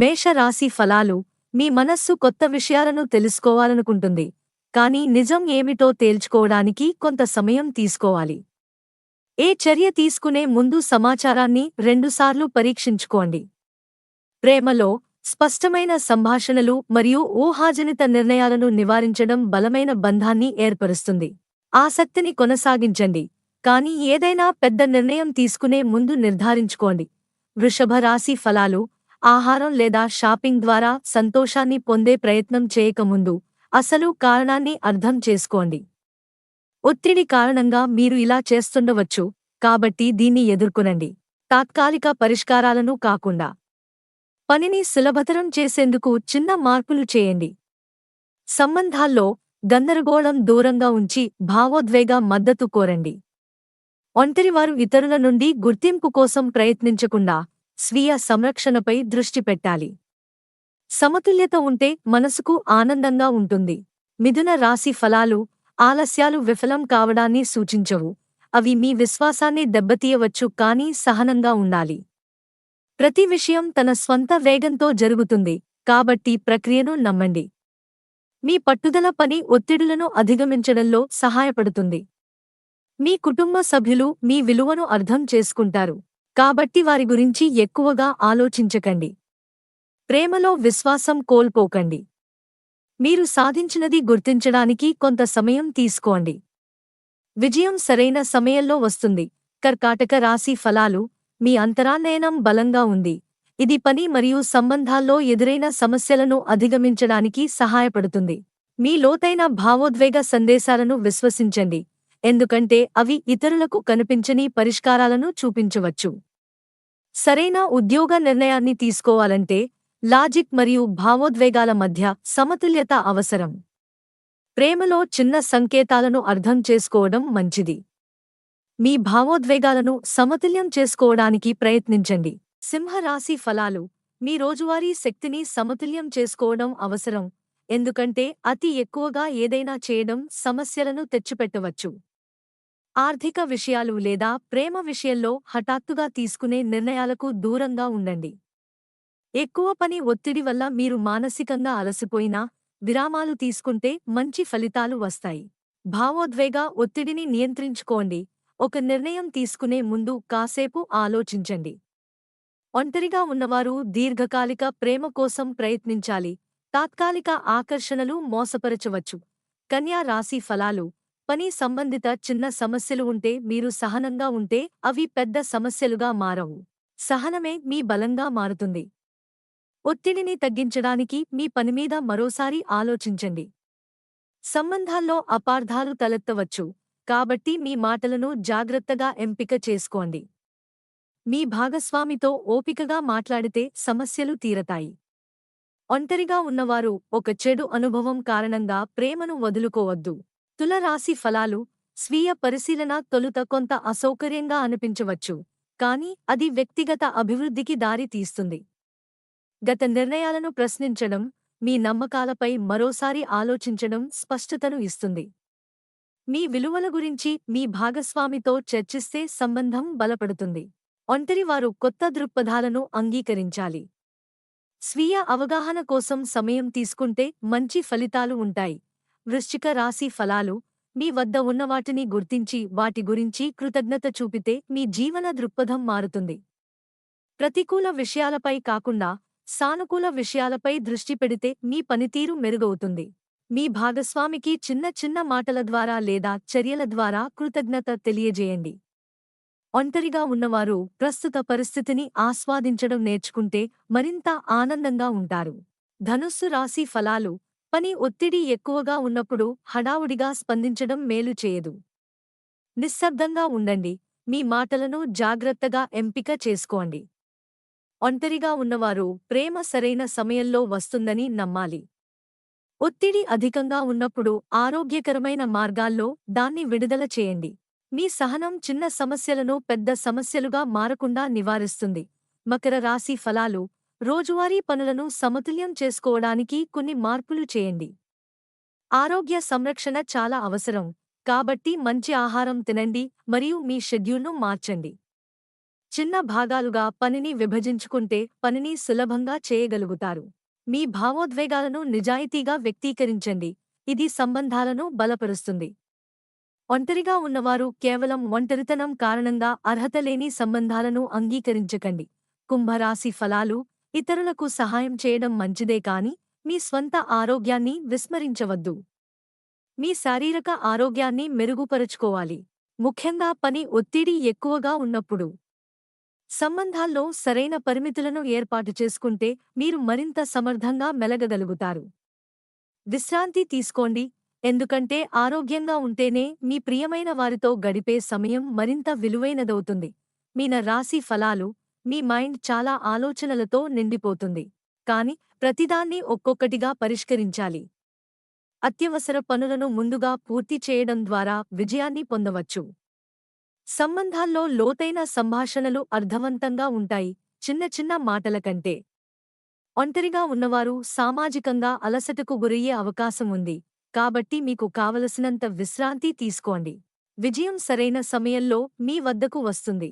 మేషరాశి ఫలాలు. మీ మనస్సు కొత్త విషయాలను తెలుసుకోవాలనుకుంటుంది, కానీ నిజం ఏమిటో తేల్చుకోవడానికి కొంత సమయం తీసుకోవాలి. ఏ చర్య తీసుకునే ముందు సమాచారాన్ని రెండుసార్లు పరీక్షించుకోండి. ప్రేమలో స్పష్టమైన సంభాషణలు మరియు ఊహాజనిత నిర్ణయాలను నివారించడం బలమైన బంధాన్ని ఏర్పరుస్తుంది. ఆసక్తిని కొనసాగించండి, కానీ ఏదైనా పెద్ద నిర్ణయం తీసుకునే ముందు నిర్ధారించుకోండి. వృషభ రాశి ఫలాలు. ఆహారం లేదా షాపింగ్ ద్వారా సంతోషాన్ని పొందే ప్రయత్నం చేయకముందు అసలు కారణాన్ని అర్థం చేసుకోండి. ఒత్తిడి కారణంగా మీరు ఇలా చేస్తుండవచ్చు, కాబట్టి దీన్ని ఎదుర్కొనండి. తాత్కాలిక పరిష్కారాలను కాకుండా పనిని సులభతరం చేసేందుకు చిన్న మార్పులు చేయండి. సంబంధాల్లో గందరగోళం దూరంగా ఉంచి భావోద్వేగ మద్దతు కోరండి. ఒంటరివారు ఇతరుల నుండి గుర్తింపు కోసం ప్రయత్నించకుండా స్వీయ సంరక్షణపై దృష్టి పెట్టాలి. సమతుల్యత ఉంటే మనసుకు ఆనందంగా ఉంటుంది. మిథున రాశి ఫలాలు. ఆలస్యాలు విఫలం కావడాన్ని సూచించవు, అవి మీ విశ్వాసాన్ని దెబ్బతీయవచ్చు, కానీ సహనంగా ఉండాలి. ప్రతి విషయం తన స్వంత వేగంతో జరుగుతుంది, కాబట్టి ప్రక్రియను నమ్మండి. మీ పట్టుదల పని ఒత్తిడులను అధిగమించడంలో సహాయపడుతుంది. మీ కుటుంబ సభ్యులు మీ విలువను అర్థం చేసుకుంటారు, కాబట్టి వారి గురించి ఎక్కువగా ఆలోచించకండి. ప్రేమలో విశ్వాసం కోల్పోకండి. మీరు సాధించినది గుర్తించడానికి కొంత సమయం తీసుకోండి. విజయం సరైన సమయంలో వస్తుంది. కర్కాటక రాశి ఫలాలు. మీ అంతరాన్నయనం బలంగా ఉంది, ఇది పని మరియు సంబంధాల్లో ఎదురైన సమస్యలను అధిగమించడానికి సహాయపడుతుంది. మీ లోతైన భావోద్వేగ సందేశాలను విశ్వసించండి, ఎందుకంటే అవి ఇతరులకు కనిపించని పరిష్కారాలను చూపించవచ్చు. సరైన ఉద్యోగ నిర్ణయాన్ని తీసుకోవాలంటే లాజిక్ మరియు భావోద్వేగాల మధ్య సమతుల్యత అవసరం. ప్రేమలో చిన్న సంకేతాలను అర్థం చేసుకోవడం మంచిది. మీ భావోద్వేగాలను సమతుల్యం చేసుకోవడానికి ప్రయత్నించండి. సింహరాశి ఫలాలు. మీ రోజువారీ శక్తిని సమతుల్యం చేసుకోవడం అవసరం, ఎందుకంటే అతి ఎక్కువగా ఏదైనా చేయడం సమస్యలను తెచ్చిపెట్టవచ్చు. ఆర్థిక విషయాలు లేదా ప్రేమ విషయంలో హఠాత్తుగా తీసుకునే నిర్ణయాలకు దూరంగా ఉండండి. ఎక్కువ పని ఒత్తిడి వల్ల మీరు మానసికంగా అలసిపోయినా విరామాలు తీసుకుంటే మంచి ఫలితాలు వస్తాయి. భావోద్వేగ ఒత్తిడిని నియంత్రించుకోండి. ఒక నిర్ణయం తీసుకునే ముందు కాసేపు ఆలోచించండి. ఒంటరిగా ఉన్నవారు దీర్ఘకాలిక ప్రేమ కోసం ప్రయత్నించాలి. తాత్కాలిక ఆకర్షణలు మోసపరచవచ్చు. కన్యా రాశి ఫలాలు. పని సంబంధిత చిన్న సమస్యలు ఉంటే మీరు సహనంగా ఉంటే అవి పెద్ద సమస్యలుగా మారవు. సహనమే మీ బలంగా మారుతుంది. ఒత్తిడిని తగ్గించడానికి మీ పనిమీద మరోసారి ఆలోచించండి. సంబంధాల్లో అపార్థాలు తలెత్తవచ్చు, కాబట్టి మీ మాటలను జాగ్రత్తగా ఎంపిక చేసుకోండి. మీ భాగస్వామితో ఓపికగా మాట్లాడితే సమస్యలు తీరతాయి. ఒంటరిగా ఉన్నవారు ఒక చెడు అనుభవం కారణంగా ప్రేమను వదులుకోవద్దు. తుల రాశి ఫలాలు. స్వీయ పరిశీలన తొలుత కొంత అసౌకర్యంగా అనిపించవచ్చు, కానీ అది వ్యక్తిగత అభివృద్ధికి దారి తీస్తుంది. గత నిర్ణయాలను ప్రశ్నించడం, మీ నమ్మకాలపై మరోసారి ఆలోచించడం స్పష్టతను ఇస్తుంది. మీ విలువల గురించి మీ భాగస్వామితో చర్చిస్తే సంబంధం బలపడుతుంది. ఒంటరివారు కొత్త దృక్పథాలను అంగీకరించాలి. స్వీయ అవగాహన కోసం సమయం తీసుకుంటే మంచి ఫలితాలు ఉంటాయి. వృశ్చిక రాశి ఫలాలు. మీ వద్ద ఉన్నవాటిని గుర్తించి వాటి గురించి కృతజ్ఞత చూపితే మీ జీవన దృక్పథం మారుతుంది. ప్రతికూల విషయాలపై కాకుండా సానుకూల విషయాలపై దృష్టి పెడితే మీ పనితీరు మెరుగవుతుంది. మీ భాగస్వామికి చిన్న చిన్న మాటల ద్వారా లేదా చర్యల ద్వారా కృతజ్ఞత తెలియజేయండి. ఒంటరిగా ఉన్నవారు ప్రస్తుత పరిస్థితిని ఆస్వాదించడం నేర్చుకుంటే మరింత ఆనందంగా ఉంటారు. ధనుస్సు రాశి ఫలాలు. పని ఒత్తిడి ఎక్కువగా ఉన్నప్పుడు హడావుడిగా స్పందించడం మేలు చేయదు. నిశ్శబ్దంగా ఉండండి, మీ మాటలను జాగ్రత్తగా ఎంపిక చేసుకోండి. ఒంటరిగా ఉన్నవారు ప్రేమ సరైన సమయంలో వస్తుందని నమ్మాలి. ఒత్తిడి అధికంగా ఉన్నప్పుడు ఆరోగ్యకరమైన మార్గాల్లో దాన్ని విడుదల చేయండి. మీ సహనం చిన్న సమస్యలను పెద్ద సమస్యలుగా మారకుండా నివారిస్తుంది. మకర రాశి ఫలాలు. రోజువారీ పనులను సమతుల్యం చేసుకోవడానికి కొన్ని మార్పులు చేయండి. ఆరోగ్య సంరక్షణ చాలా అవసరం, కాబట్టి మంచి ఆహారం తినండి మరియు మీ షెడ్యూల్ను మార్చండి. చిన్న భాగాలుగా పనిని విభజించుకుంటే పనిని సులభంగా చేయగలుగుతారు. మీ భావోద్వేగాలను నిజాయితీగా వ్యక్తీకరించండి. ఇది సంబంధాలను బలపరుస్తుంది. ఒంటరిగా ఉన్నవారు కేవలం ఒంటరితనం కారణంగా అర్హత లేని సంబంధాలను అంగీకరించకండి. కుంభరాశి ఫలాలు: ఇతరులకు సహాయం చేయడం మంచిదే కాని మీ స్వంత ఆరోగ్యాన్ని విస్మరించవద్దు. మీ శారీరక ఆరోగ్యాన్ని మెరుగుపరుచుకోవాలి, ముఖ్యంగా పని ఒత్తిడి ఎక్కువగా ఉన్నప్పుడు. సంబంధాల్లో సరైన పరిమితులను ఏర్పాటు చేసుకుంటే మీరు మరింత సమర్థంగా మెలగగలుగుతారు. విశ్రాంతి తీసుకోండి, ఎందుకంటే ఆరోగ్యంగా ఉంటేనే మీ ప్రియమైన వారితో గడిపే సమయం మరింత విలువైనదవుతుంది. మీన రాశి ఫలాలు: మీ మైండ్ చాలా ఆలోచనలతో నిండిపోతుంది, కాని ప్రతిదాన్ని ఒక్కొక్కటిగా పరిష్కరించాలి. అత్యవసర పనులను ముందుగా పూర్తి చేయడం ద్వారా విజయాన్ని పొందవచ్చు. సంబంధాల్లో లోతైన సంభాషణలు అర్థవంతంగా ఉంటాయి, చిన్న చిన్న మాటల కంటే. ఒంటరిగా ఉన్నవారు సామాజికంగా అలసటకు గురయ్యే అవకాశం ఉంది, కాబట్టి మీకు కావలసినంత విశ్రాంతి తీసుకోండి. విజయం సరైన సమయంలో మీ వద్దకు వస్తుంది.